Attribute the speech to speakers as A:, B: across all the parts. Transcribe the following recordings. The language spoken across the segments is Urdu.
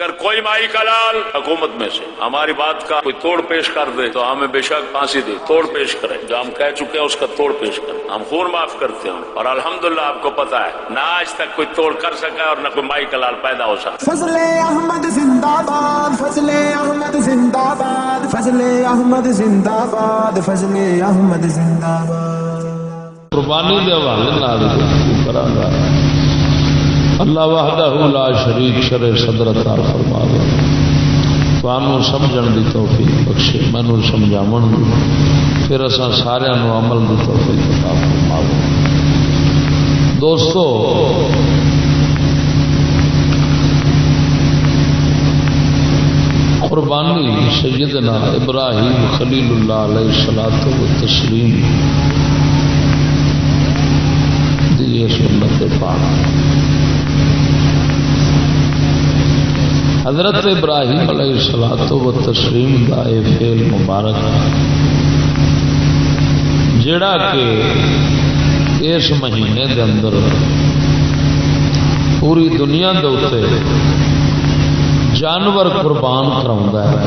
A: اگر کوئی مائی کا لال حکومت میں سے ہماری بات کا کوئی توڑ پیش کر دے تو ہمیں بے شک پھانسی دے، توڑ پیش کرے، جو ہم کہہ چکے ہیں اس کا توڑ پیش کریں، ہم خون معاف کرتے ہیں، اور الحمدللہ آپ کو پتا ہے نہ آج تک کوئی توڑ کر سکا اور نہ کوئی مائی کا لال پیدا ہو سکا۔
B: فضل احمد زندہ باد، فضل احمد زندہ باد، فضل احمد زندہ باد، فضل احمد زندہ باد۔
C: قربانی دے حوالے نال کراں گا۔ اللہ وحدہ لا شریک شرع صدر عطا فرماوے، تانوں سمجھن دی توفیق بخشے، مینوں سمجھاون دی، پھر اساں سارے نوں عمل دی توفیق عطا فرماوے۔ دوستو، قربانی سیدنا ابراہیم خلیل اللہ علیہ الصلوۃ والتسلیم دی سنت پاک، حضرت ابراہیم علیہ الصلوۃ والتسلیم دا اے فعل مبارک جڑا کہ اس مہینے دے اندر پوری دنیا دے اوتے جانور قربان کراؤندا ہے،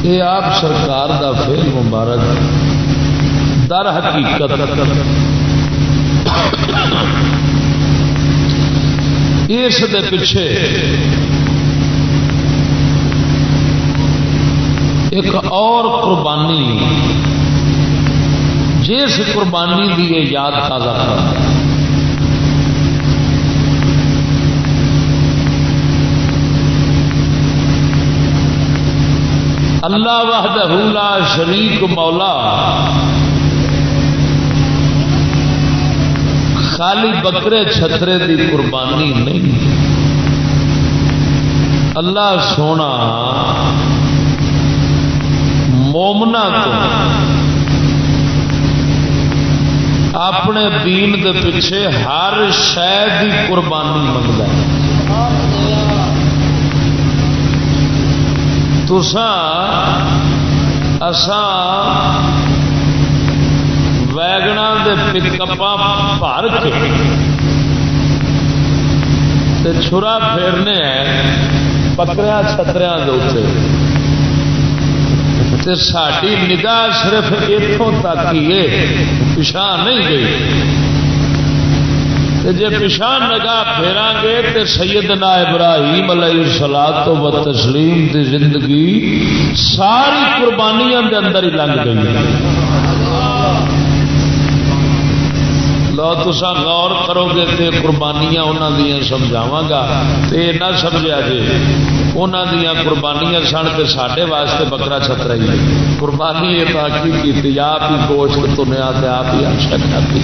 C: یہ آپ سرکار دا فعل مبارک در حقیقت اس دے پیچھے ایک اور قربانی جس قربانی دی یہ یاد تازہ کرتا ہے۔ اللہ وحدہ لا شریک مولا خالی بکرے چھترے دی قربانی نہیں، اللہ سونا مومنا تو اپنے دین دے پیچھے ہر شے دی قربانی منگدا ہے۔ اساں ویگنا دے پک اپاں بھر کے تے چھرا پھیرنے ہیں بکریاں چھتریاں دے اوتے، تے ساڈی نگاہ صرف اتوں تک ہی ہے، پچھاں نہیں گئی۔ جے پچھاں نگاہ پھیران گے تے سیدنا ابراہیم علیہ الصلوۃ والتسلیم دی زندگی ساری قربانیاں دے اندر ہی لنگ گئی۔ لو تساں غور کرو گے تے قربانیاں انہاں دیاں سمجھاواں گا تے نہ سمجھا جے انہاں دیاں قربانیاں سن تے ساڈے واسطے بکرا چھترا ہی قربانی یہ تاکید کیتی، آپ ہی گوشت تنیا تے آپ ہی اشک کھاتی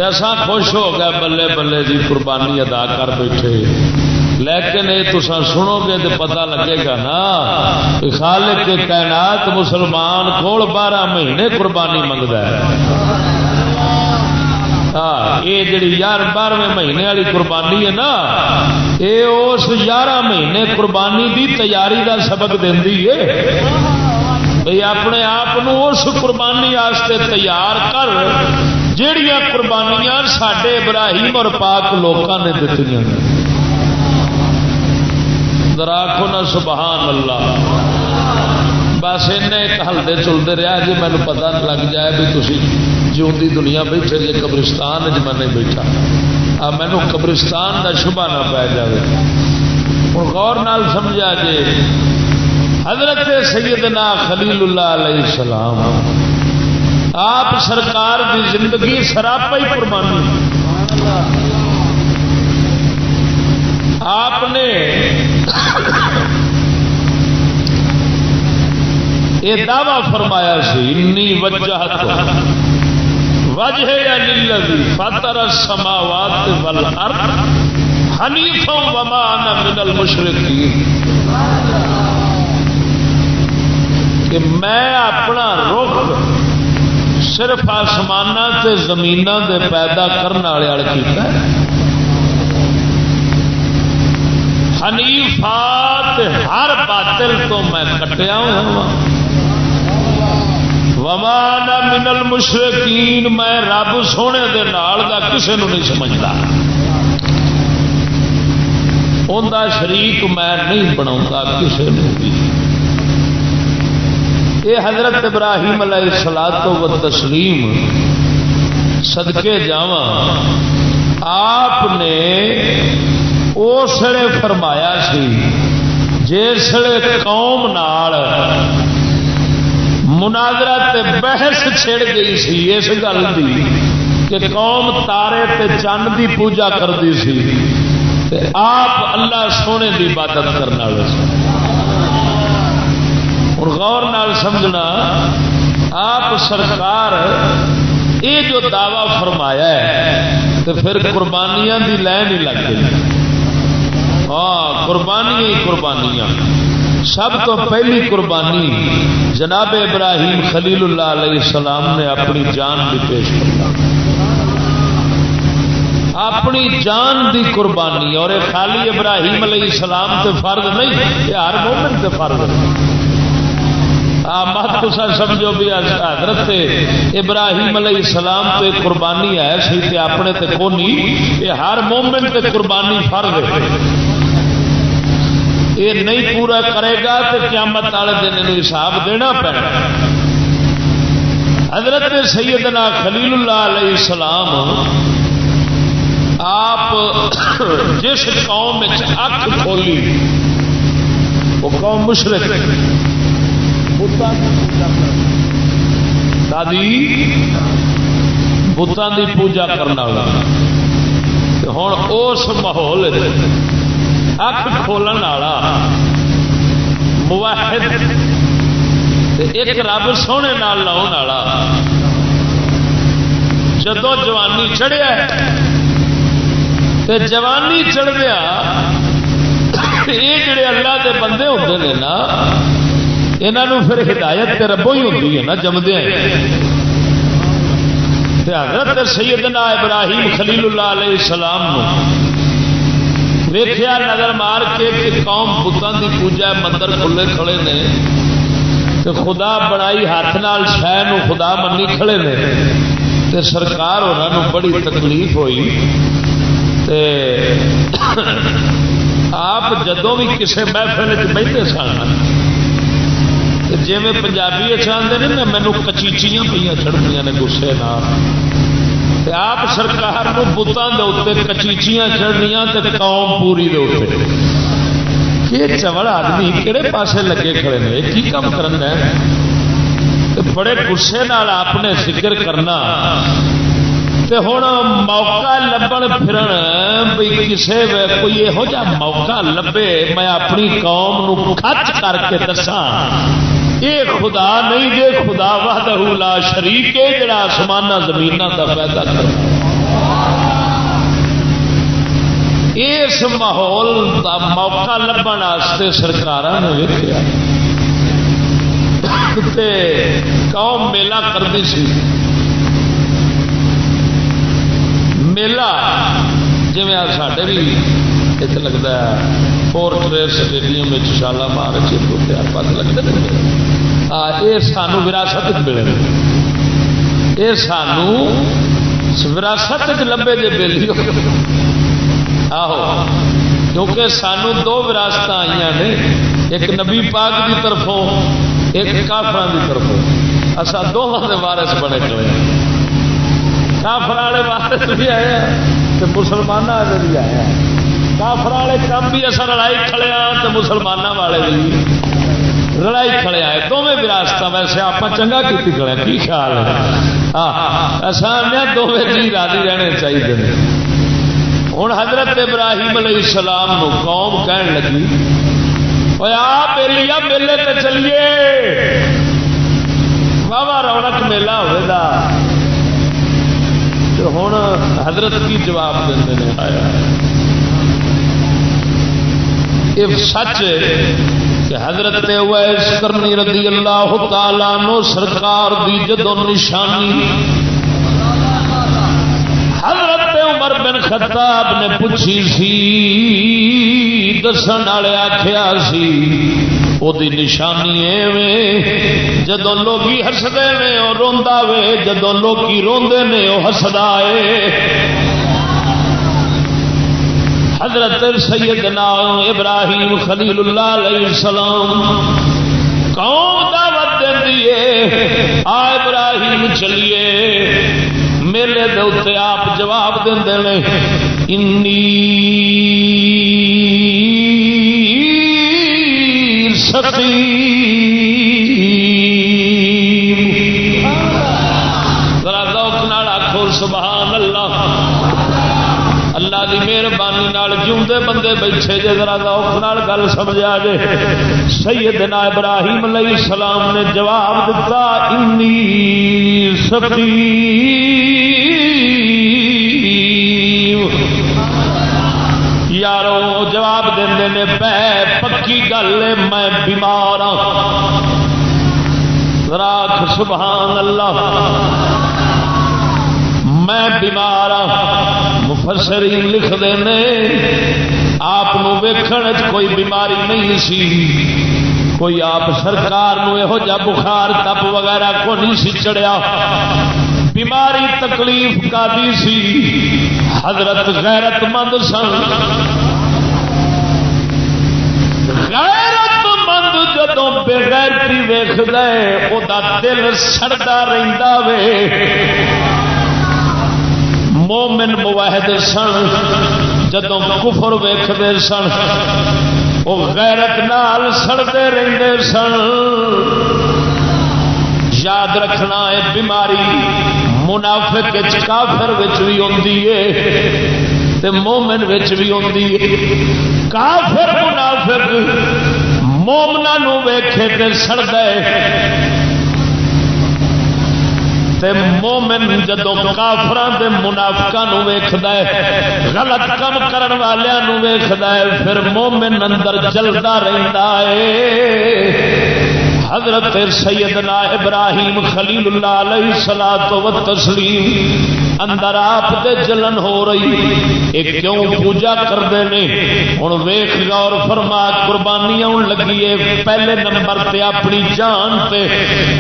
C: ایسا خوش ہو گیا، بلے بلے جی قربانی ادا کر بیٹھے۔ لیکن یہ تساں سنو گے تو پتہ لگے گا نا کہ خالق کے کائنات مسلمان کول 12 مہینے قربانی منگتا ہے۔ ہاں، یہ جڑی 12ویں مہینے والی قربانی ہے نا، یہ اس 11 مہینے قربانی دی تیاری دا سبق دیندی ہے بھئی اپنے آپ اس قربانی واسطے تیار کر جیڑیاں قربانیاں ساڈے ابراہیم اور پاک لوکاں نے دتیاں۔ ذرا آکھو نا سبحان اللہ۔ بس ایک ہلدے چلتے رہا جی مینوں پتہ لگ جائے بھی تسی جیوندی دنیا بیٹھے جی قبرستان میں نہیں بیٹھا، مینوں قبرستان دا شبہ نہ پی جائے۔ ہوں غور نال سمجھا جی حضرت سیدنا خلیل اللہ علیہ السلام آپ سرکار دی زندگی سراپا ہی قربانی۔ آپ نے یہ دعویٰ فرمایا سی انی وجہت وجہی للذی فطر السماوات والارض حنیفا وما انا من المشرکین، کہ میں اپنا رخ صرف آسماناں تے زمیناں دے پیدا کرنے والے کیتا ہے، حنیفات ہر باطل تو میں کٹیا ہوا، وما انا من المشرکین میں رب سونے دے نال دا کسے نو نہیں سمجھدا۔ اوندا شریک میں نہیں بناؤں کسی نے بھی۔ یہ حضرت ابراہیم علیہ الصلوۃ والتسلیم صدقے جاواں آپ نے اسلے فرمایا سی جسے قوم نال مناظرہ تے بحث چھڑ گئی سی اس گل دی کہ قوم تارے تے چند دی پوجا کرتی سی تے آپ اللہ سونے دی عبادت کرنے والے سی۔ اور غور نال سمجھنا آپ سرکار یہ جو دعویٰ فرمایا ہے تو پھر قربانیاں دی لین ہی لگ گئی۔ ہاں قربانیاں ہی قربانیاں۔ سب تو پہلی قربانی جناب ابراہیم خلیل اللہ علیہ السلام نے اپنی جان بھی پیش کرنا، اپنی جان دی قربانی۔ اور یہ خالی ابراہیم علیہ السلام تے فرض نہیں، یہ ہر مومن تے فرض ہے۔ مت تسا سمجھو بھی حضرت ابراہیم علیہ السلام تے قربانی ہے سی تے اپنے تے کونی، یہ ہر مومن تے قربانی فرض ہے۔ یہ نہیں پورا کرے گا تو قیامت والے دن انہوں حساب دینا پڑنا۔ حضرت سیدنا خلیل اللہ علیہ السلام آپ جس قوم میں اکھ کھولی وہ قوم مشرک بتاں دی پوجا کرنا والا۔ ہوں اس ماحول اکھ کھولن والا موحد ایک رب سونے نال لاؤن والا جدو جوانی چڑھیا تے جوانی چڑھدیا یہ جڑے اللہ دے بندے ہوتے ہیں نا انہوں پھر ہدایت تے ربوں ہی ہوتی ہے نا جمدے تے حضرت سیدنا ابراہیم خلیل اللہ علیہ السلام ویکھیا نظر مار کے کہ قوم بتاں دی پوجا مندر کھلے کھڑے نے تے خدا بنائی ہاتھ نال شے نو خدا منی کھڑے نے تے سرکار انہاں نو بڑی تکلیف ہوئی تے آپ جدوں بھی کسے محفل وچ بیٹھے سن جی میں پنجابی چاہتے ہیں نا مینو کچیچیاں پہ چڑھتی نے گسے نال آپ سرکار کو بتاں دے اتنے کچیچیاں چڑھنیاں تے قوم پوری دے اتنے یہ چوڑ آدمی کہڑے پاسے لگے کھڑے نے کی کام کرنا ہے بڑے غصے نال آپ نے ذکر کرنا تے ہوں موقع لبن پھرن بھئی کسے کوئی یہو جہا موقع لبے میں اپنی قوم نو کھچ کر کے دساں یہ خدا نہیں جے خدا وحدہ لا شریک ہے جڑا آسماناں زمیناں دا پیدا کرتا اس ماحول دا موقع لبن واسطے سرکاراں نے ویکھیا تے قوم میلہ کرتی سی میلہ جی ساڈے بھی اتنے لگتا ہے فورٹریس اسٹیڈیم میں شالامار پت لگتے یہ سانو وراثت ملے یہ سانو وراثت لبے دے بیلی آہو کیونکہ سانو دو وراثت آئی نے ایک نبی پاک کی طرفوں ایک کافران کی طرفوں اصا دونوں کے وارث بنے کھڑے کافر والے وارث بھی آئے تو مسلمانوں والے بھی آئے کافر والے کم بھی اصا لڑائی کھڑے ہاں تو مسلمانوں والے بھی لڑائی کھڑے آئے دونوں وراثت ویسے آپ چنگا کی کھڑے کی خیال ہے اصا دونوں جی راضی رہنے چاہیے ہوں حضرت ابراہیم علیہ السلام نو قوم کہن لگی آپ ایلیا میلے تے چلیے واہ رونق میلہ ہوئے گا ہوں حضرت کی جواب دے آیا یہ سچ کہ حضرت اویس کرنی رضی اللہ تعالی عنہ سرکار دی جدو نشانی حضرت عمر بن خطاب نے پوچھی سی دسن والے آخیا سی وہ نشانی ایویں جدو لوگی ہسدے نے وہ روندا وے جدو لوگی روندے نے وہ ہسدا ہے حضرت سیدنا ابراہیم خلیل اللہ علیہ السلام قوم دعوت دیندی ہے، آ ابراہیم چلیے میلے دے اوتے، آپ جواب دیندے نے انی سقیم، ذرا ذوق نال آکھو سبحان اللہ۔ اللہ دی مہربانی نال جیوندے بندے بیٹھے جے، ذرا ذوق نال گل سمجھا جے۔ سیدنا ابراہیم علیہ السلام نے جواب دتا انی سقیم۔ یارو جواب دیندے نے پے پکی گل ہے میں بیمار ہاں، ذرا سبحان اللہ، میں بیمار ہاں۔ مفسرین لکھتے ہیں آپ ویکھن کوئی بیماری نہیں سی، کوئی آپ سرکار نو یہو جا بخار تپ وغیرہ کو نہیں سی چڑھیا، بیماری تکلیف کا دی سی۔ حضرت غیرت مند سن، غیرت مند جدوں بے غیرتی ویکھدا ہے او دا دل سڑدا رہندا وے۔ مومن موحد سن، جدوں کفر ویکھدے سن او غیرت نال سڑدے رہندے سن۔ یاد رکھنا ہے بیماری منافق وچ کافر وچ بھی ہوندی ہے تے مومن وچ بھی ہوندی ہے۔ کافر منافق مومناں نو ویکھے تے سڑدا ہے، تے مومن جدوں کافراں دے منافقاں نو ویکھدا ہے، غلط کام کرن والیاں نو ویکھدا ہے، پھر مومن اندر جلدا رہندا ہے۔ حضرت سیدنا ابراہیم خلیل اللہ علیہ الصلوۃ والتسلیم اندر آپ دے جلن ہو رہی، ایک کیوں پوجا کردے نے؟ ہن ویکھ غور فرما، قربانیاں لگیے پہلے نمبر تے اپنی جان تے۔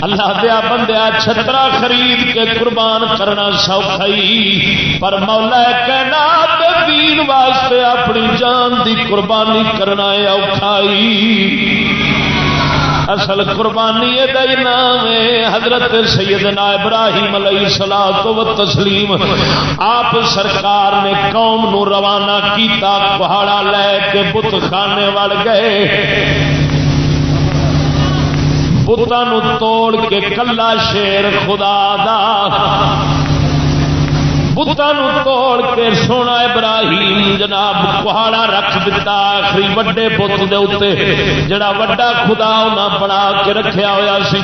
C: اللہ دیا بندیا چھترا خرید کے قربان کرنا سوکھا ہی، پر مولا کائنات دے دین واسطے اپنی جان دی قربانی کرنا ہے اوکھا ہی۔ اصل قربانی دا نام ہے حضرت سیدنا ابراہیم علیہ الصلوۃ والتسلیم۔ آپ سرکار نے قوم نو روانہ کیتا، پہاڑا لے کے بت خانے وال گئے، بتاں نو توڑ کے کلا شیر خدا دا، بتاں نو توڑ کے سونا ابراہیم جناب پہاڑا رکھ دیتا آخری وڈے بت دے اوتے، جڑا وڈا خدا انہاں بنا کے رکھیا ہویا سی۔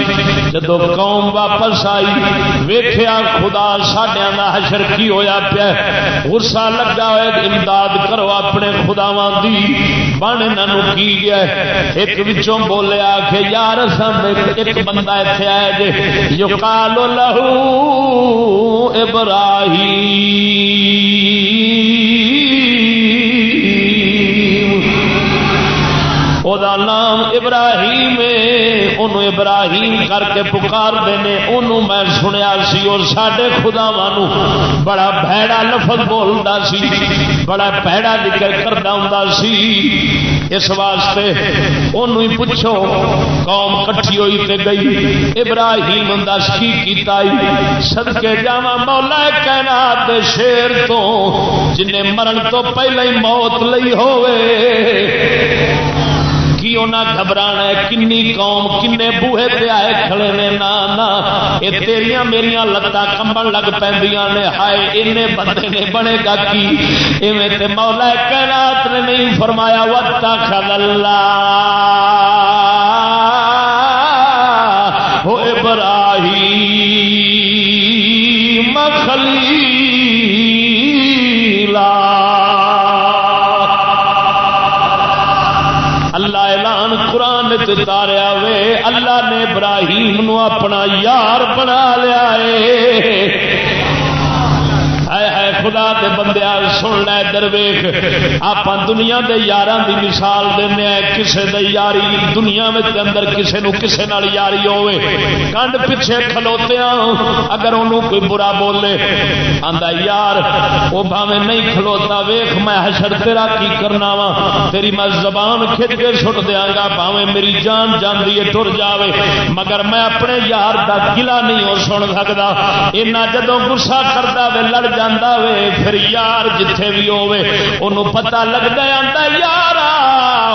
C: جدوں قوم واپس آئی ویکھیا خدا ساڈیاں دا حشر کی ہویا پیا، غصہ لگا ہوئے امداد کرو اپنے خداواں دی، بن انہاں نو کی گیا۔ ایک وچوں بولیا کہ یار اساں ایک بندہ ایتھے آیا جے یقال لہ ابراہیم، او دا نام ابراہیم ہے، انہوں ابراہیم کر کے پکار دینے۔ انہوں میں سنیا سی اور ساڈے خداواں نو بڑا بھیڑا لفظ بولدا سی، بڑا بھیڑا ذکر کردا ہوندا سی، اس واسطے انہوں ہی پوچھو۔ قوم کٹھی ہوئی تے گئی، ابراہیم دس کی کیتا ہی؟ صدقے جاواں مولا کائنات دے شیر تو جنہیں مرن تو پہلے ہی موت لئی ہوئے، کیوں نہ گھبرانا ہے؟ کنی قوم کنے بوہے پہ آئے کھڑے نے، نا اے تیریاں میریاں لتاں کمبن لگ پیندیاں نے، ہائے اینے بندے نے بنے گا کی؟ ایویں تے مولا کائنات نے نہیں فرمایا واتخذ اللہ ابراہیم خلیلا۔ اللہ اعلان قرآن تاریا وے، اللہ نے ابراہیم نو اپنا یار بنا لیا ہے۔ خدا دے بندیا سن لے درویش آپ دنیا دے یاراں دی مثال دینے کسے دے یاری دنیا میں اندر کسے نو کسے نال یاری ہوئے کنڈ پیچھے کھلوتیاں اگر انہوں کوئی برا بولے آندا یار وہ بھاویں نہیں کھلوتا ویکھ میں حشر تیرا کی کرنا وا تیری میں زبان کھچ کے سٹ دیاں گا بھاویں میری جان جاندی ہے ٹر جاوے مگر میں اپنے یار دا گلا نہیں ہو سن سکدا اینا جدوں غصہ کردا وے لڑ جاندا وے پھر یار جتھے بھی ہوے اونوں پتہ لگدا آندا یارا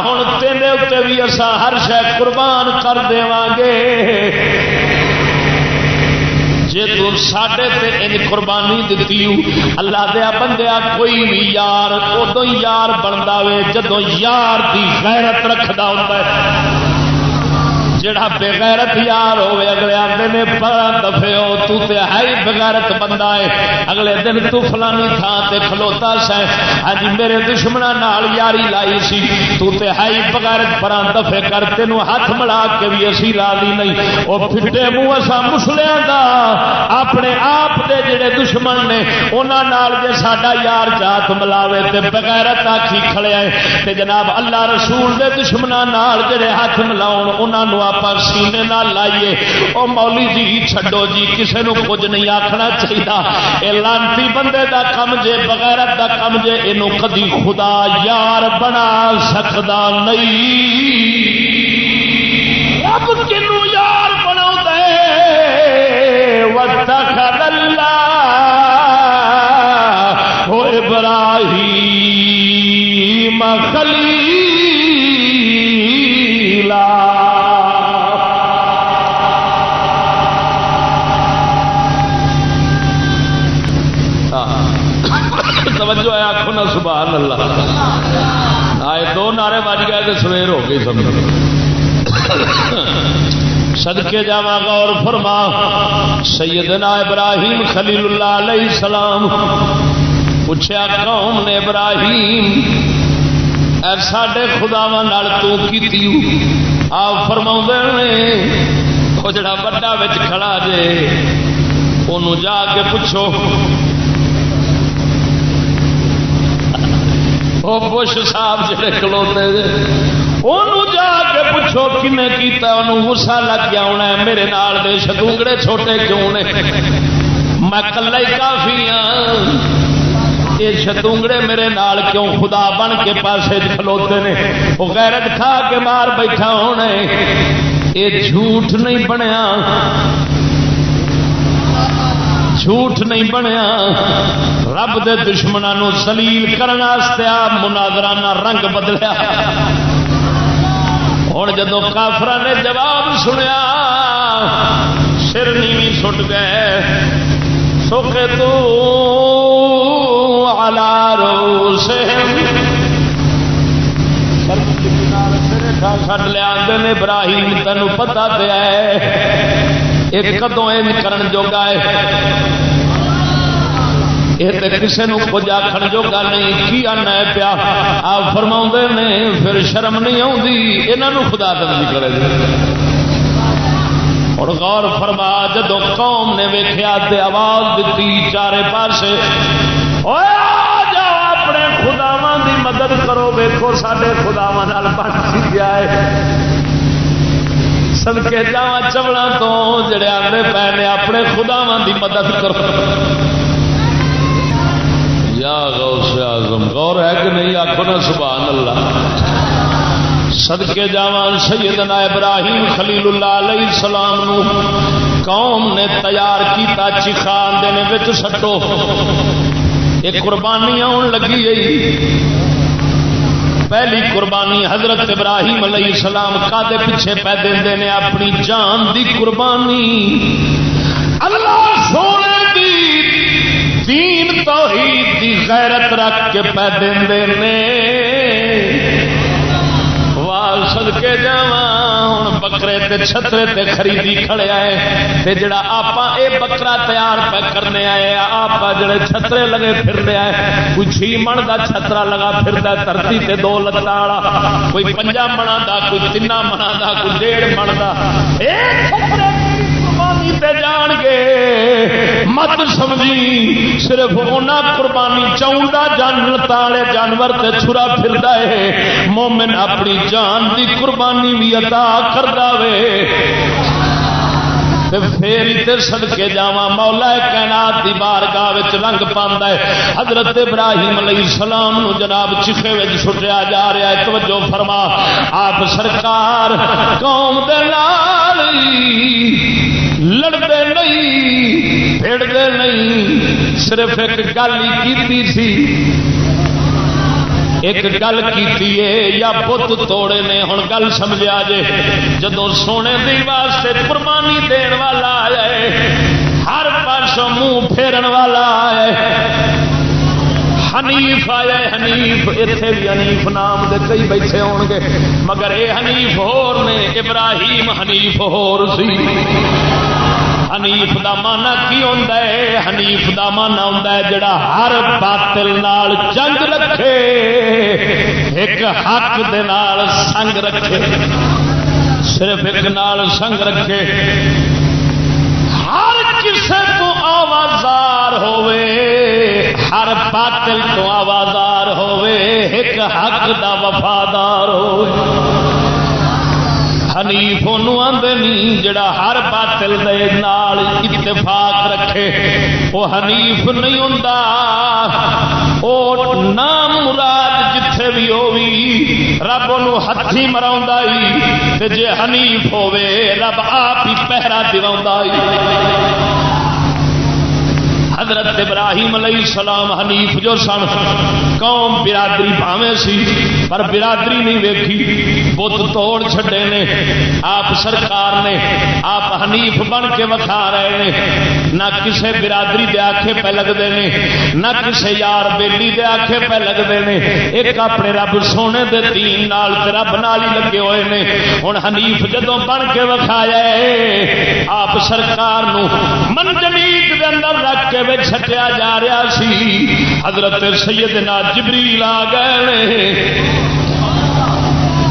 C: ہن تیرے اوتے بھی اساں ہر شے قربان کر دیواں گے جے تو ساڈے تے ان قربانی دتی اللہ دیا بندیا کوئی بھی یار ادو یار بندا وے جدوں یار دی غیرت رکھدا ہوندا ہے جڑا بے غیرت یار ہوئے اگلے آندے نے پرا دفعو تو تے ہے ہی بغیرت بندہ ہے اگلے دن تو فلانی تھان تے کھلوتا سا اج میرے دشمناں نال یاری لائی سی تو تے ہے ہی بغیرت پرا دفع کر تینوں ہاتھ ملا کے بھی اسی راضی نہیں او پھٹے منہ اساں مسلیاں دا اپنے آپ دے جڑے دشمن نے انہاں نال جے ساڈا یار جات ملاوے تے بغیرت آکھی کھڑے ہے تے جناب اللہ رسول دے دشمناں نال جڑے ہاتھ ملاون انہاں نو آپ سینے نہ لائیے او مولی جی چھڈو جی کسے نو کچھ نہیں آکھنا چاہیے اے لانتی بندے دا کم جے بغیرت دا کم جے اینو کدی خدا یار بنا سکدا نہیں رب کنو یار بناوندا ہے واتخذ اللہ او ابراہیم خلیلا توجہ ہے آنکھوں نہ سبحان اللہ آئے دو نعرے بج گئے تو سویر ہو گئی سمجھ صدقے جاواں غور فرما سیدنا ابراہیم خلیل اللہ علیہ السلام پوچھا قوم نے ابراہیم اے ساڈے خداواں نال تو کیتی آپ فرماؤندے نے او جڑا بڑا وچ کھڑا جے اونوں جا کے پوچھو بش صاحب جڑے کھلوتے انہوں جا کے پوچھو کنے کیتا انہوں غصہ لگ گیا ہونا ہے میرے نال دے شتونگڑے چھوٹے کیوں نے میں کلا ہی کافی ہاں یہ شتونگڑے میرے نال کیوں خدا بن کے پاسے کھلوتے نے وہ غیرت کھا کے مار بیٹھا ہونے یہ جھوٹ نہیں بنیا جھوٹ نہیں بنیا رب دے دشمناں نو ذلیل کرن واسطے مناظرانہ رنگ بدلیا ہن جدوں کافراں نے جواب سنیا سر نیویں سٹ گئے سوکھے تو علی رؤوسہم سر لیا آندے ابراہیم تینوں پتہ تے ہے ایک کدوں یہ کرن جوگا ہے یہ کسی نو کچھ آخر جوگا نہیں کی آنا ہے پیا آپ فرماؤندے نے پھر شرم نہیں آتی یہاں خدا تنظیم کرے اور غور فرما جدو قوم نے ویکھیا تے آواز دیتی چارے پاسے جاؤ اپنے خداواں دی مدد کرو ویکھو ساڈے خداواں نال بن گیا ہے سدکے جاواں چوڑا تو جڑے آندے پے نے اپنے خداواں دی مدد کرو یا غوث اعظم غور ہے کہ نہیں آکھو نا سبحان اللہ صدقے جاواں سیدنا ابراہیم خلیل اللہ علیہ السلام نو قوم نے تیار کیتا چیخان دینے وچ سٹو ایک قربانی آن لگی گئی پہلی قربانی حضرت ابراہیم علیہ السلام کادے پیچھے پہ دیندے نے اپنی جان دی قربانی اللہ سونے دی دین توحید دی غیرت رکھ کے پہ دیندے نے واہ صدقے جاواں بکرے تے چھترے تے خریدی کھڑے آئے تے جڑا آپا اے بکرا تیار پہ کرنے آئے آپا جڑے چھترے لگے پھرنے آئے کوئی 6 من دا چھترا لگا پھردا دھرتی تے 2 لتاں والا کوئی 5 من دا کوئی 3 من دا کوئی 1.5 من دا اے چھترے قربانی کیتے جان گے مت سمجھی صرف انہاں قربانی چاہندا جنت والے جانور تے چھرا پھردا ہے مومن اپنی جان دی قربانی بھی عطا کردا وے پھر تے صدقے جاواں مولا کائنات دی بارگاہ وچ رنگ پاندا ہے حضرت ابراہیم علیہ السلام نو جناب چیخے وچ سٹیا جا رہا ہے توجہ فرما آپ سرکار قوم دے نال لڑدے نہیں بھڑدے نہیں صرف ایک گل ہی کیتی سی ایک گل کیتی ہے یا بت توڑے نے ہن گل سمجھا جے جدوں سونے دی واسطے قربانی دین والا آیا ہے ہر پاسوں منہ پھیرن والا آیا ہے حنیف آیا ہے حنیف ایتھے بھی حنیف نام دے کئی بیٹھے ہون گے مگر اے حنیف ہور نے ابراہیم حنیف ہور سی حنیف دا معنی کی ہوندا ہے حنیف دا معنی ہوندا ہے جڑا ہر باطل نال جنگ رکھے ایک حق دے نال سنگ رکھے صرف ایک نال سنگ رکھے ہر کسے تو آوازار ہوئے ہر باطل تو آوازار ہوئے ایک حق دا وفادار ہوئے حنیف انہوں آندے نہیں جڑا ہر باطل دے نال اتفاق رکھے وہ حنیف نہیں ہوندا او نام مراد جتھے بھی ہووی رب انہوں ہتھی مراوندا ہی تے جے حنیف ہووے رب آپ ہی پہرا دیواوندا ہی حضرت ابراہیم علیہ السلام حنیف جو سن قوم برادری بھاویں سی پر برادری نہیں ویکھی بت توڑ چھڈے نے آپ سرکار نے آپ حنیف بن کے وکھا رہے نے نہ کسے برادری دے آکھے پہ لگدے نے نہ کسے یار بیلی دے آکھے پہ لگدے نے ایک اپنے رب سونے دے دین نال تے رب نال ہی لگے ہوئے نے ہن حنیف جدوں بن کے وکھایا ہے آپ سرکار نو منجنیق دے اندر رکھ کے چھٹیا جا رہا سی حضرت سیدنا جبریل آ گئے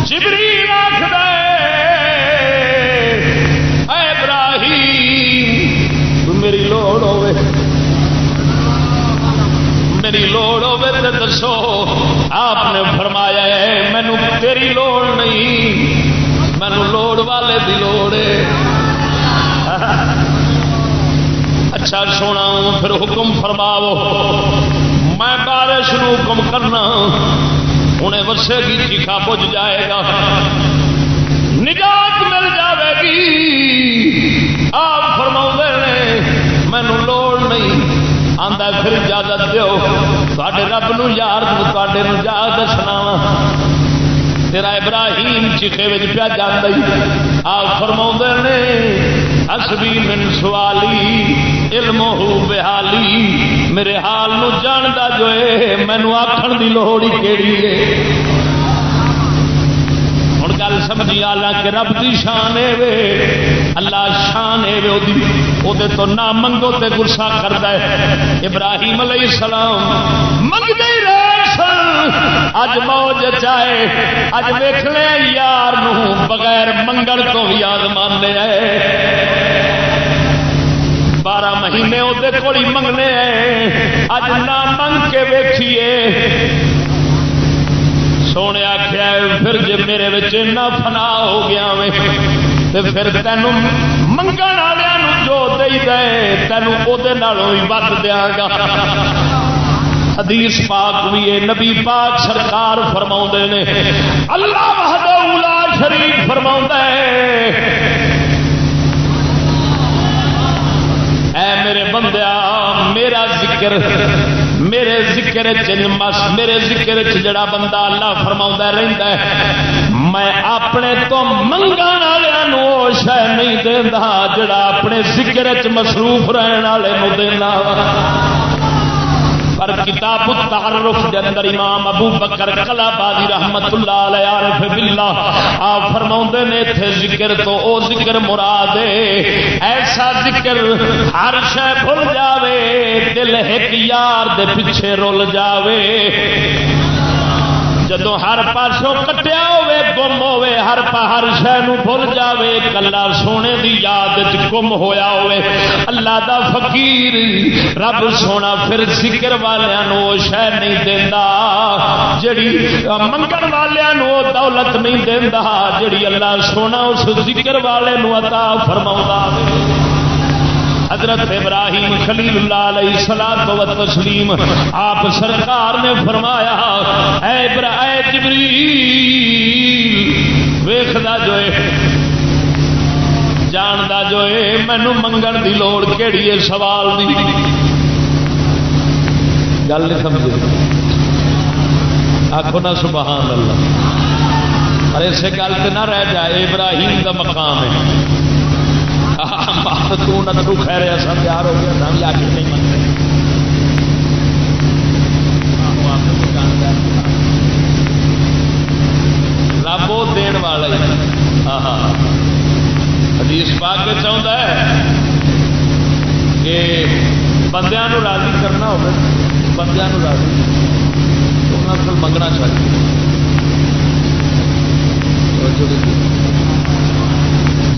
C: جبریل آکھدا اے ابراہیم تو میری لوڑ ہوے میری لوڑ ہوے تے دسو آپ نے فرمایا ہے مینوں تیری لوڑ نہیں مینوں لوڑ والے دی لوڑ ہے اچھا سونا پھر حکم فرماو میں بارش نو حکم کرنا انہیں ورسے گی چیخا بجھ جائے گا نجات مل جائے گی آپ فرماؤ نے مینو لوڑ نہیں آندا پھر اجازت دیو تواڈے رب نو یار تواڈے نو جا دسنا تیرا ابراہیم چیخے وچ پیا جاندا ہی آپ فرماؤ نے حسبی من سوالی علمہ بحالی میرے حال نو جاندا جو ہے مینوں آکھن دی لوڑ ہی کیڑی ہے ہن گل سمجھی آلا کہ رب دی شان ہے وے اللہ شان ہے وے او دے تو نہ منگو تے غصہ کردا ہے ابراہیم علیہ السلام منگدے ہی رہے سن اج موج چائے اج ویکھ لے یار نو بغیر منگن تو بھی آزمانے ہے 12 مہینے وہ کوئی منگنے ہیں اج نہ منگ کے ویکھیے سونے آخیا پھر جی میرے اتنا فنا ہو گیا وے تو پھر تینوں منگن والوں جو دے دے تینوں وہ بھی ود دیا گا حدیث پاک بھی ہے نبی پاک سرکار فرماؤں نے اللہ وحدہ لا شریک فرماؤں ہے اے میرے بندیا میرا ذکر میرے ذکر جڑا بندہ اللہ فرماؤں رہتا ہے میں اپنے تو منگن والوں شے نہیں دینا جڑا اپنے ذکر چ مصروف رہن والے نو دینا پر کتاب التعرف دے اندر امام ابو بکر قلابادی رحمت اللہ علیہ عارف باللہ آپ فرماؤندے نے تھے ذکر تو او ذکر مراد ہے ایسا ذکر ہر شے بھول جاوے دل ایک یار دے پیچھے رول جاوے جدو ہر پاسوں کٹیا ہوے گم ہوے ہر شے نو بھول جاوے کلا سونے دی یاد وچ گم ہویا ہوے اللہ دا فقیر رب سونا پھر ذکر والیاں نو شے نہیں دیندا جڑی منگن والیاں نو دولت نہیں دیندا جڑی اللہ سونا اس ذکر والے نو عطا فرماوندا حضرت ابراہیم خلیل اللہ علیہ الصلوۃ والتسلیم آپ سرکار نے فرمایا اے جبریل ویکھدا جو اے جاندا جو اے مینوں منگن دی لوڑ کیڑی ہے سوال دی گل نہیں سمجھے آکھو نا سبحان اللہ ارے اسے گل تے نہ رہ جائے ابراہیم دا مقام ہے تو نہ تو خیر ایسا تیار ہو گیا ہم آ کے نہیں منتے رب وہ دین والا ہی حدیث پاک کے چاہتا ہے کہ بندیاں نو راضی کرنا ہوگا بندیاں نو راضی تو انہوں کو منگنا چاہیے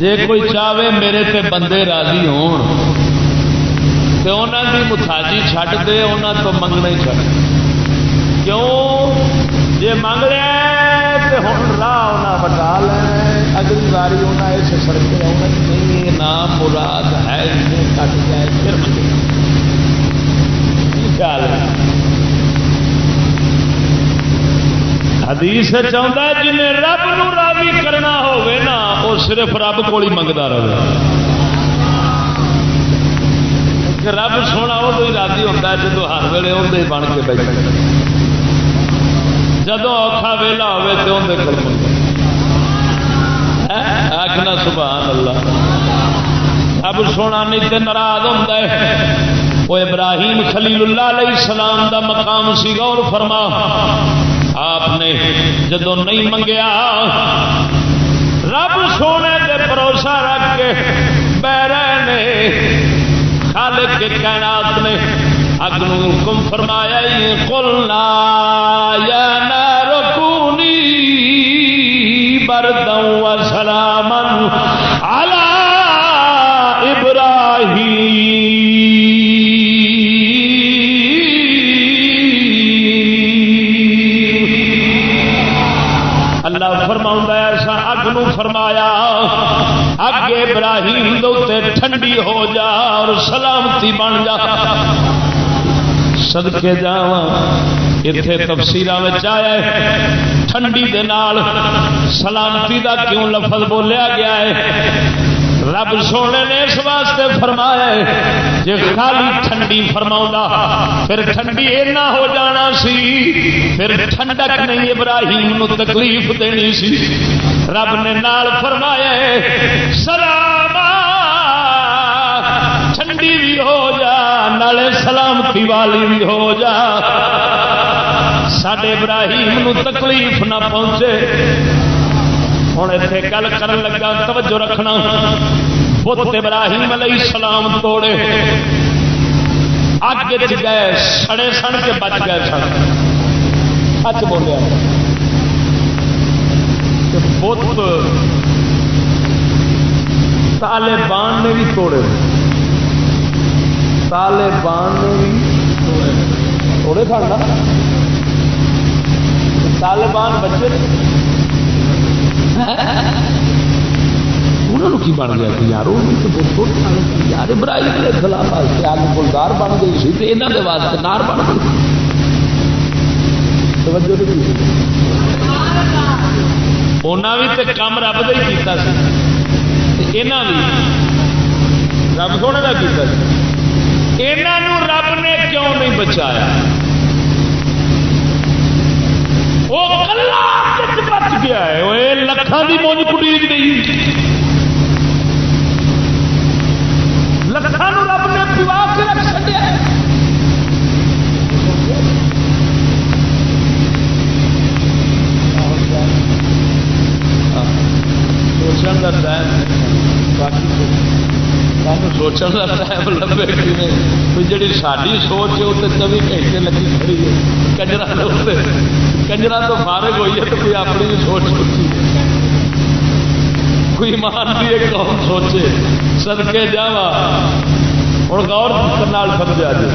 C: جے کوئی چاہے میرے تے بندے راضی ہون تے انہاں دی محتاجی چھڈ دے انہاں تو منگنا ہی چھڈ کیوں جے منگ رہا ہے تے ہن راہ انہاں بٹا لے اگلی باری انہاں اس سڑکے آنا نہیں نام مراد ہے انہیں کٹ جائے پھر منگے کی خیال ہے حدیث چاہتا ہے جنہیں رب نو راضی کرنا ہوئے نا وہ صرف رب کو ہی منگتا رہے رب سونا ادو ہی راضی ہوتا ہے جدو ہر ویلے اندر ہی بن کے بیٹھے جدو اوکھا ویلا ہوئے تو اندر کول منگے آخنا سبحان اللہ رب سونا نہیں تے ناراض ہوتا ہے وہ ابراہیم خلیل اللہ علیہ السلام دا مقام سی غور فرما آپ نے جدو نہیں منگیا رب سونے دے بھروسہ رکھ کے بیرے نے خالق کے کائنات نے اگ نو حکم فرمایا قلنا یا نار کونی بردا وسلاما علی ابراہیم اللہ فرماؤں ایسا اگ نو فرمایا اگ ابراہیم دوتے ٹھنڈی ہو جا اور سلامتی بن جا صدقے جاواں اتنے تفسیراں وچ آیا ہے ٹھنڈی دے نال سلامتی دا کیوں لفظ بولیا گیا ہے رب سونے نے اس واسطے فرمایا ہے جے خالی ٹھنڈی فرماؤں پھر ٹھنڈی اینا ہو جانا سی پھر ٹھنڈک نہیں ابراہیم نو تکلیف دینی سی رب نے نال فرمایا ہے سلام ٹھنڈی بھی ہو جا نالے سلامتی والی بھی ہو جا ساڈے ابراہیم نو تکلیف نہ پہنچے ہوں اتنے گل کر لگا توجہ رکھنا بت ابراہیم علیہ السلام توڑے اگ گئے سڑے سن کے بچ گئے سن سچ بولیا بت طالبان نے بھی توڑے طالبان نے بھی توڑے سن طالبان بچے انہوں کی بن گیا کہ یار یار ابراہیم کے خلاف آگ گلدار بن گئی سی تو یہاں کے واسطے نار بن گئی انہیں بھی تو کام رب کا ہی کیتا سی یہاں بھی رب سونے کا کیتا سی یہاں رب نے کیوں نہیں بچایا وہ کلا بچ گیا ہے وہ لکھاں دی مونج کٹیج گئی لکھاں نو رب نے پوا کے رکھ چھڈیا سوچن کا ٹائم باقی سوچنے کا ٹائم لبے کہ جی ساری سوچ ہے وہ 24 گھنٹے لگی کھڑی ہے کنجرا تو فارغ ہوئی ہے تو کوئی اپنی بھی سوچ سوچی کوئی ایمان کی ایک قوم سوچے صدقے جاوا ہوں غور نال سمجھا جی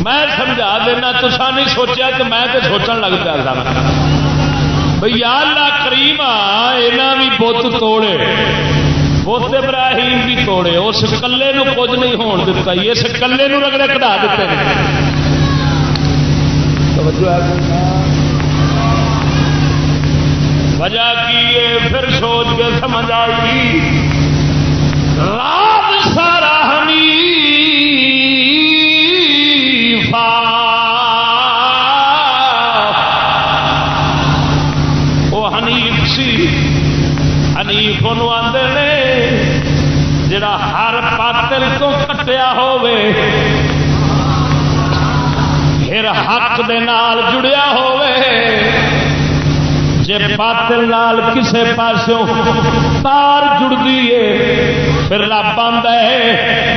C: میں سمجھا دینا تو نہیں سوچیا تو میں تو سوچن لگ پیا تھا بھئی یا اللہ کریم یہاں بھی بت توڑے بت ابراہیم بھی توڑے اس کلے نو کچھ نہیں ہون دتا اس کلے نو رگڑے کٹا دیتے وجہ کی ہے پھر سوچ کے سمجھ آئی رات سارا حنیف سی حنیف آدھے نے جڑا ہر پاتل تو کٹیا ہووے پھر حق دے نال جڑیا ہووے جے پاتل نال کسے پاسوں تار جڑدی ہے پھر رب آندا ہے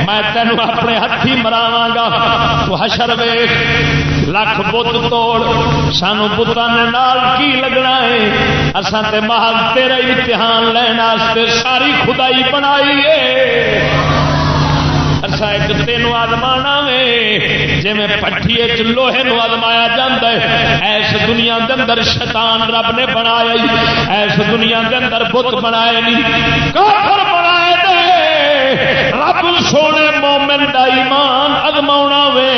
C: میں تینوں اپنے ہتھی مراواں گا تو حشر ویکھ لکھ بت توڑ سانو بتاں نال کی لگنا ہے اساں تے محض تیرا امتحان لین واسطے ساری خدائی بنائی ہے اساں ایک تینوں آزمانا وے جی میں پٹھیے چ لوہے نو آزمایا جاندا ہے ایس دنیا دے اندر شیطان رب نے بنایا ہی ایس دنیا دے اندر بت بنائے نہیں کافر بنائے دے رب سونے مومن دا ایمان آزماونا وے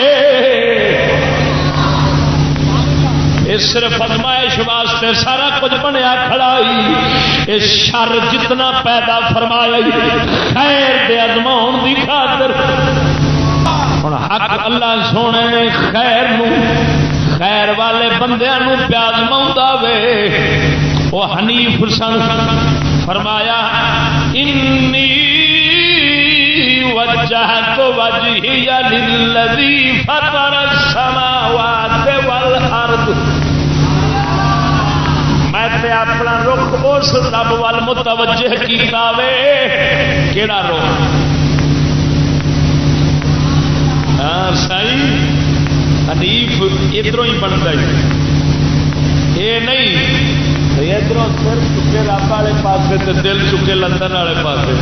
C: اس صرف ازمائش واسطے سارا کچھ بنیا کھڑائی اس شر جتنا پیدا فرمایا خیر دے ازماؤن دی خاطر ہن حق اللہ سونے نے خیر نو خیر والے بندیاں نو پیا ازماؤندا وے او حنیف سن فرمایا انی وجہت وجہی للذی فطر السماوات والارض میں تے اپنا رخ اس رب وال متوجہ کیتا وے کیڑا رخ ہاں صحیح حنیف ادھروں ہی بنتا ہے یہ نہیں ادھروں سر چکے رب والے پاسے تے دل چکے لندن والے پاسے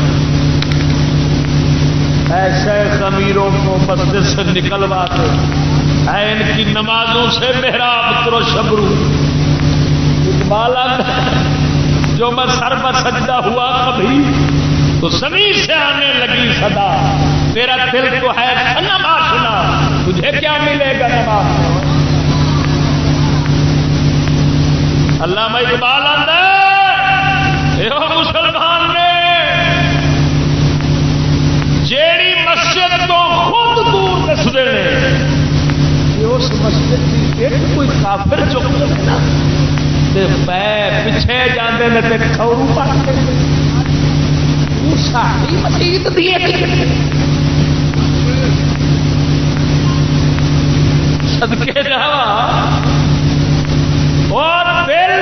C: ایسے خمیروں کو مسجد سے نکلوا دو اے ان کی نمازوں سے محراب ترو شبرو اقبال جو میں سر پر سجدہ ہوا کبھی تو زمین سے آنے لگی صدا تیرا دل تو ہے صنم آشنا تجھے کیا ملے گا نماز علامہ اقبال آتا ہے مسلمان نے جیڑی مسجد تو خود دور دستے ہیں کہ اس مسجد کی ایک کوئی کافر چک لینا پے پیچھے جاندے نے تے کھورو پاتے وہ ساری مسجد دی صدقے جاوا اور دل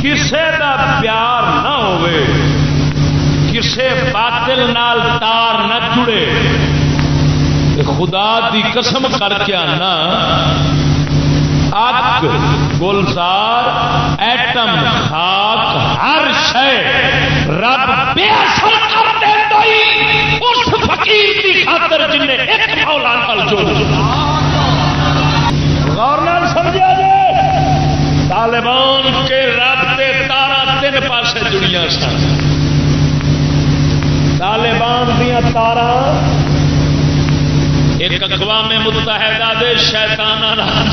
C: کسے دا پیار نہ ہوئے کسے باطل نال تار نہ جڑے خدا دی قسم کر کے آنا اگ گلزار ایٹم خاک ہر شے رب بے اثر کر دیندا ہی اس فقیر دی خاطر جن نے ایک مولا نال جوڑ غور نال سمجھا جے طالبان کے رابطے تارا تین پاسے جڑیاں سن طالبان دیا تارا ایک اقوام متحدہ دے شیطانہ راج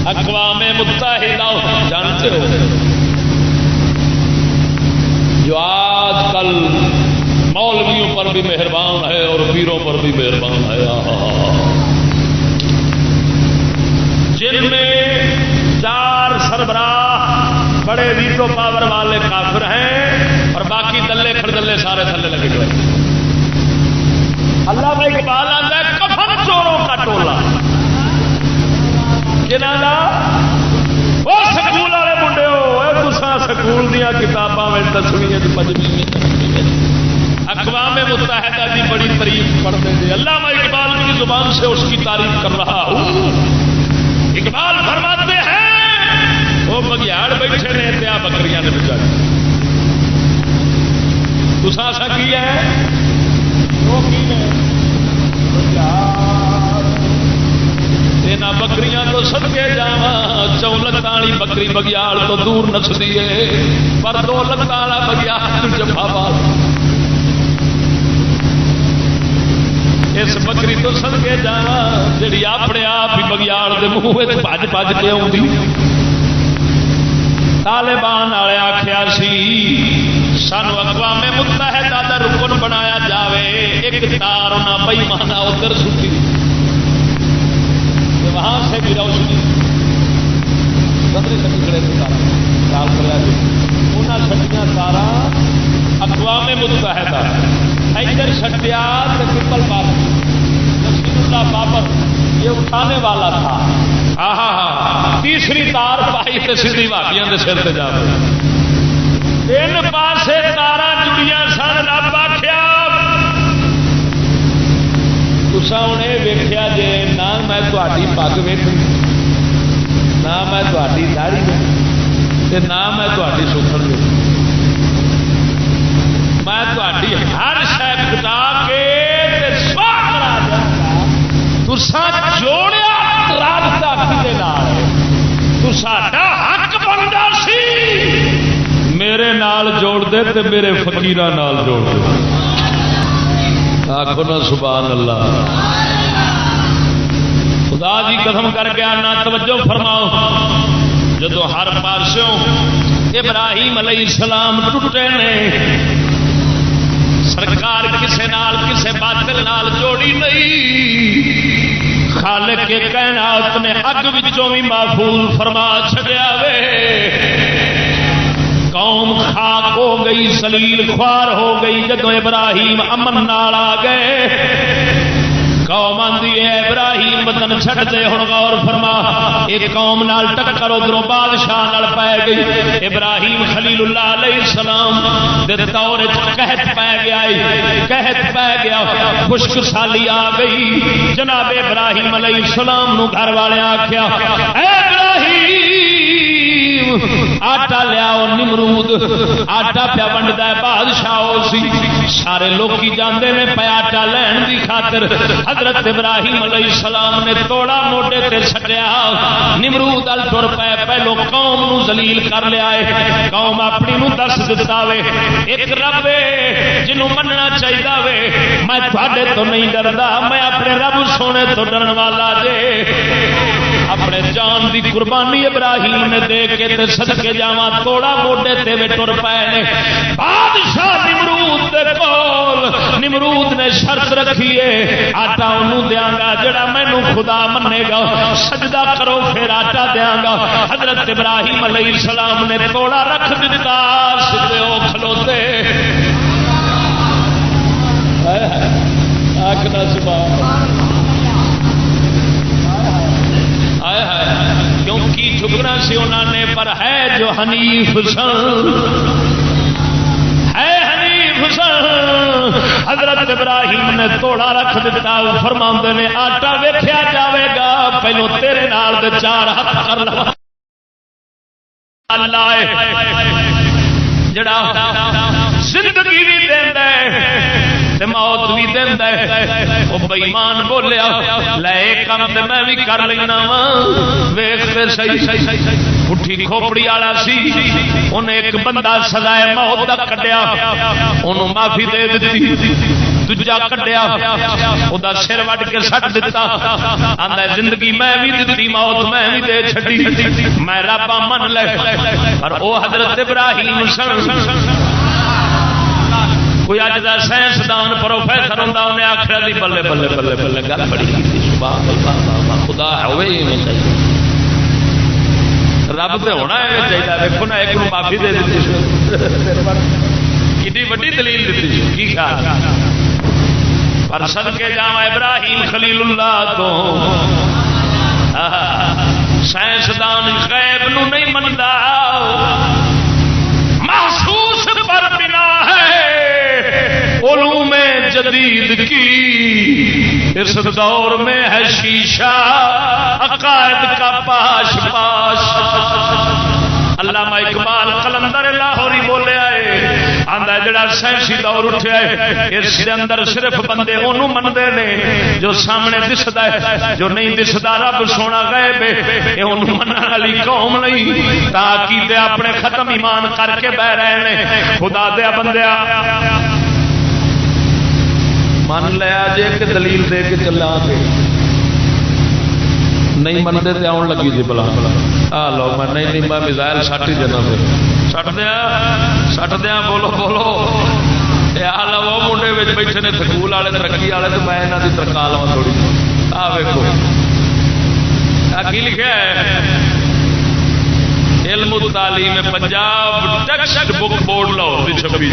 C: اقوام متحدہ جانتے ہو جو آج کل مولویوں پر بھی مہربان ہے اور پیروں پر بھی مہربان ہے جن میں 4 سربراہ بڑے ویٹو پاور والے کافر ہیں اور باقی دلے کھڑدلے سارے تھلے لگے ہوئے اللہ بھائی اقبال آتا ہے کفن چوروں کا ٹولہ وہ سکول والے منڈے ہو تسا سکول دیا کتاباں میں 10ویں 5ویں اقوام متحدہ کی بڑی تعریف پڑھتے تھے. علامہ اقبال کی زبان سے اس کی تعریف کر رہا ہوں. اقبال فرماتے ہیں وہ بگیاڑ بیٹھے نے تیا بکریاں نے بچا تسا سا کی ہے وہ کی ہے یہاں بکریاں تو سدکے جاواں 4 لتاں والی بکری بگیاڑ تو دور نسدی ہے پر 2 لتاں والا بگیاڑ جفا پا اس بکری تو سدکے جاواں جڑی اپنے آپ ہی بگیاڑ دے منہ بھج بھج کے آؤندی. طالبان والے آخیا سی سانو اقوام متحدہ دا رکن بنایا جاوے. ایک تار انہاں بےمانہ ادھر سٹی وہاں سے بھی روشنی کھڑے تارا انہیں چھٹیاں تارا اقوام متحدہ ادھر چھٹیا ٹرپل بابر نصیر اللہ بابر یہ اٹھانے والا تھا. تیسری تار پائی تو سیدھی بھابیاں کے سر سے جا تین پاسے تارا جڑیاں سن. رب آخیا تسا ہوں یہ ویخیا جی نہ میں تاری پگ ویکھی نہ میں تاری داڑھی ویکھی نہ میں تاری سکھن ویکھی. میں تاری ہر شے کٹا کے سواہ کرا دیا تسا جوڑیا رابطہ کدے نال تو ساڈا حق بندا سی میرے نال جوڑ دے تے میرے فقیراں نال جوڑ دے. آخو نا سبحان اللہ. خدا دی قسم کر کے آنا توجہ فرماؤ جدو ہر پاسوں ابراہیم علیہ السلام ٹوٹے نے سرکار کسے نال کسے باطل نال جوڑی نہیں. خالق کے کائنات نے اگ وچوں بھی محفوظ فرما چھڈیا وے. قوم خاک ہو گئی سلیل خوار ہو گئی. جدو ابراہیم امن نال آ گئے قوم آندی ہے ابراہیم وطن چھڈ دے. ہن غور فرما ایک قوم نال ٹکر ادھروں بادشاہ نال پے گئی. ابراہیم خلیل اللہ علیہ السلام دے دور وچ قحط پے گیا قحط پے گیا خشک سالی آ گئی. جناب ابراہیم علیہ السلام نو گھر والے آکھیا اے ابراہیم آٹا لیاؤ. نمرود آٹا پیا ونڈدا ہے بادشاہ سی سارے لوکی جاندے نے پے آٹا لین دی خاطر. حضرت ابراہیم علیہ السلام نے توڑا موڈے تے چھڈیا. نمرود ال ٹر پے پہلو قوم نو ذلیل کر لیا ہے. قوم اپنی نو دس دتا وے ایک رب جنوں مننا چاہیدا وے. میں تھاڈے تو نہیں ڈردا میں اپنے رب سونے تو ڈرن والا جے. اپنے جان دی قربانی ابراہیم نے دے کے تے صدقے جاواں توڑا موڈے تے وے ٹر پے نے. بادشاہ نمرود دے کول نمرود نے شرط رکھی ہے آٹا انہوں دیاں گا جڑا مینوں خدا منے گا. سجدہ کرو پھر آٹا دیاں گا. حضرت ابراہیم علیہ السلام نے توڑا رکھ دتا سدھے او کھلوتے. آکھنا سبحان کیوں کی جھکنا سی انہوں نے پر ہے جو حنیف سن ہے حنیف سن. حضرت ابراہیم نے توڑا رکھ دیتا. فرماندے نے آٹا ویکھیا جاوے گا پہلو تیرے نال دے 4 ہاتھ کر لو. اللہ جڑا زندگی بھی دیندا ہے تے موت بھی دیندا ہے. او بے ایمان بولیا لے کم تے میں بھی کر لینا وا. ویکھ تے صحیح اٹھی کھوپڑی والا سی انہیں ایک بندہ سزائے موت دا کڈیا انہوں معافی دے دتی. دوجا کڈیا او دا سر وڈ کے سٹ دتا. آندا زندگی میں بھی دتی موت میں بھی دے چھڈی میں رب من لے. پر او حضرت ابراہیم سن کوئی اج دا سائنسدان پروفیسر ہوندا انہیں آخر دی بلے بلے بلے بلے گل بڑی سبحان اللہ. خدا ہوئے ایویں چاہیے رب تے ہونا ایویں چاہیے. دیکھو نا ایک نوں معافی دے دتی کتنی بڑی دلیل دیتی کی خیال. پر صدقے جاواں ابراہیم خلیل اللہ تو سائنسدان غیب نو نہیں مندا محسوس پر بنا ہے. جدید کی، اس دور میں ہے شیشہ عقائد کا پاش پاش۔ علامہ اقبال قلندر لاہوری بولے آئے آندا جڑا سائنسی دور اٹھیا ہے اس دے اندر صرف بندے اونوں مندے نے جو سامنے دسدا ہے، جو نہیں دسدا رب سونا غائب ہے، اے اونوں منن والی قوم نہیں، تا عقیدے اپنے ختم ایمان کر کے بہ رہے نے۔ خدا دے بندیا من لیا جے کہ دلیل دے کے چلا دے، نہیں منتے تے آن لگی تھی بلا آ لو میں نہیں میں میزائل سٹ ہی دینا پھر سٹ دیا بولو بولو آ لو وہ منڈے بیٹھے نے سکول والے ترقی والے تو میں یہاں کی ترکا لوا تھوڑی آ ویکو کی لکھا ہے علم تعلیم Punjab text book board Lahore کی چھپی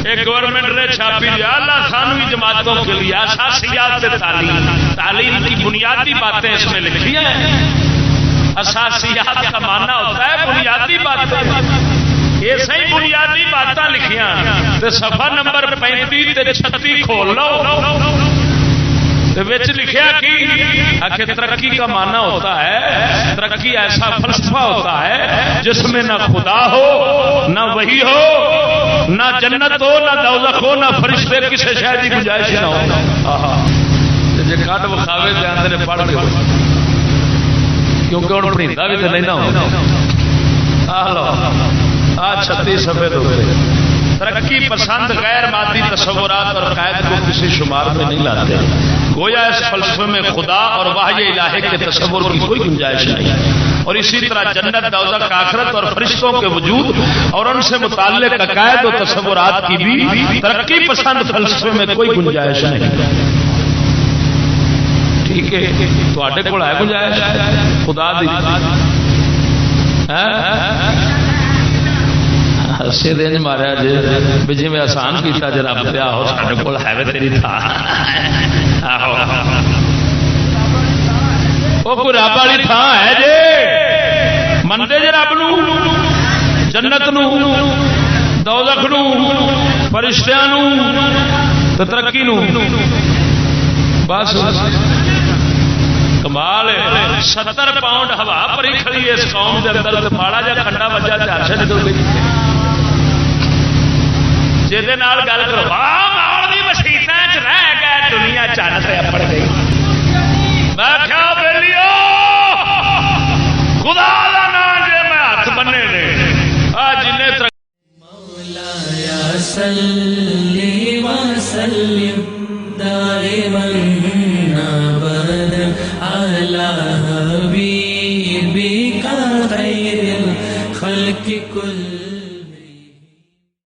C: ایک گورنمنٹ نے چھاپی دیا اللہ ثانوی جماعتوں کے لیے اساسیات تعلیم کی بنیادی باتیں اس میں لکھی ہیں۔ اساسیات کا معنی ہوتا ہے بنیادی باتیں، یہ صحیح بنیادی باتیں لکھیاں تے صفحہ نمبر 35 تے 36 کھول لو وچ لکھیا کہ آخر ترقی کا معنی ہوتا ہے، ترقی ایسا فلسفہ ہوتا ہے جس میں نہ خدا ہو نہ وہی ہو نہ جنت ہو نہ دوزخ ہو نہ فرشتے کسی شے کی گنجائش نہ ہو۔ جی کٹ وکھاوے تے آندے نے پڑھ کے کیونکہ ہن پڑھیندا بھی تے نہیں نہ ہوندا۔ آ لو آ 36 صفحے تو ترقی پسند غیر مادی تصورات اور قائد کو کسی شمار میں نہیں لاتے، گویا اس فلسفے میں خدا اور وحی الہی کے تصور کی کوئی گنجائش نہیں، اور اسی طرح جنت دوزخ آخرت اور فرشتوں کے وجود اور ان سے متعلق عقائد و تصورات کی بھی ترقی پسند فلسفے میں کوئی گنجائش نہیں۔ ٹھیک ہے تواڈے کول ہے گنجائش خدا دی ہسے دن ماریا جی جی میں آسان کیتا جی رب پہ آہو سارے کول ہے تیری تھان آہو وہ کوئی رب والی تھان ہے جی منتے جی رب نو جنت نو دوزخ نو فرشتیاں نو ترقی نو بس کمال 70 پاؤنڈ ہوا پری کھڑی ہے اس قوم کے اندر ماڑا جا کھڈا وجہ چارشا نکل گئی جہد گل کرو مولوی مسیتیں رہ گئے دنیا چند سے اپڑ گئی میں کیا بیلیو خدا کا نام جی میں ہاتھ بنے نے جن